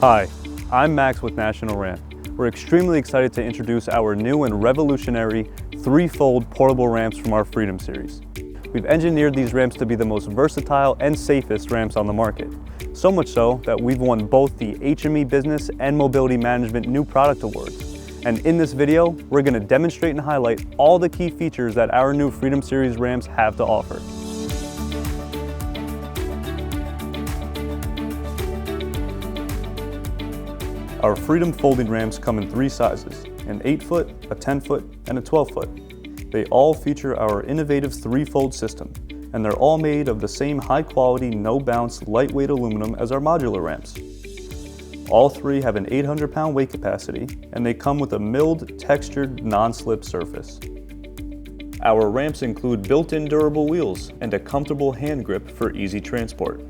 Hi, I'm Max with National Ramp. We're extremely excited to introduce our new and revolutionary three-fold portable ramps from our Freedom series. We've engineered these ramps to be the most versatile and safest ramps on the market. So much so that we've won both the HME Business and Mobility Management New Product Awards. And in this video, we're going to demonstrate and highlight all the key features that our new Freedom series ramps have to offer. Our Freedom folding ramps come in three sizes, an 8-foot, a 10-foot, and a 12-foot. They all feature our innovative three-fold system, and they're all made of the same high-quality, no-bounce, lightweight aluminum as our modular ramps. All three have an 800-pound weight capacity, and they come with a milled, textured, non-slip surface. Our ramps include built-in durable wheels and a comfortable hand grip for easy transport.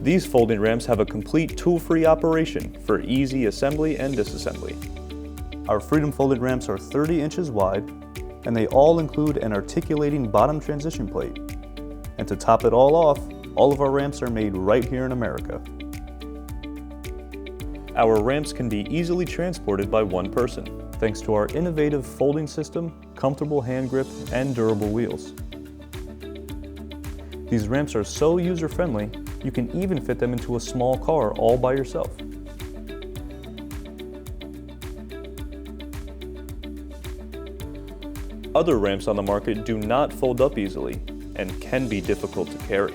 These folding ramps have a complete tool-free operation for easy assembly and disassembly. Our Freedom folded ramps are 30 inches wide, and they all include an articulating bottom transition plate. And to top it all off, all of our ramps are made right here in America. Our ramps can be easily transported by one person, thanks to our innovative folding system, comfortable hand grip, and durable wheels. These ramps are so user-friendly, you can even fit them into a small car all by yourself. Other ramps on the market do not fold up easily and can be difficult to carry.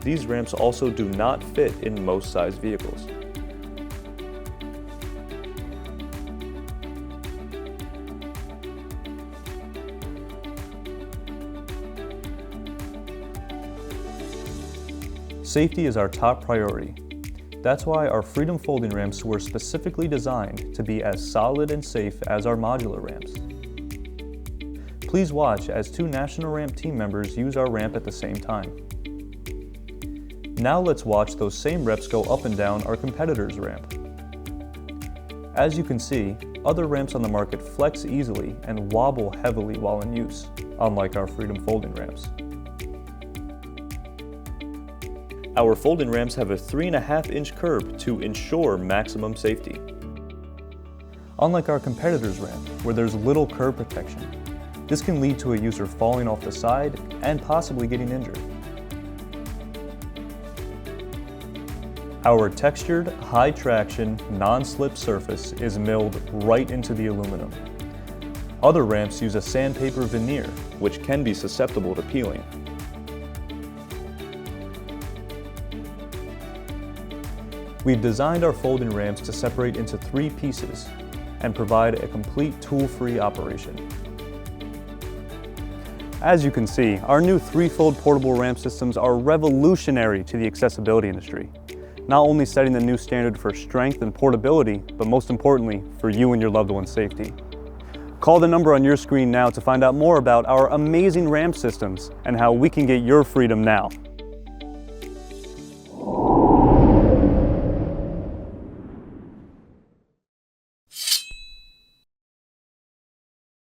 These ramps also do not fit in most size vehicles. Safety is our top priority. That's why our Freedom folding ramps were specifically designed to be as solid and safe as our modular ramps. Please watch as two National Ramp team members use our ramp at the same time. Now let's watch those same reps go up and down our competitor's ramp. As you can see, other ramps on the market flex easily and wobble heavily while in use, unlike our Freedom folding ramps. Our folding ramps have a 3.5-inch curb to ensure maximum safety. Unlike our competitor's ramp, where there's little curb protection, this can lead to a user falling off the side and possibly getting injured. Our textured, high-traction, non-slip surface is milled right into the aluminum. Other ramps use a sandpaper veneer, which can be susceptible to peeling. We've designed our folding ramps to separate into three pieces and provide a complete tool-free operation. As you can see, our new three-fold portable ramp systems are revolutionary to the accessibility industry, not only setting the new standard for strength and portability, but most importantly, for you and your loved one's safety. Call the number on your screen now to find out more about our amazing ramp systems and how we can get your freedom now.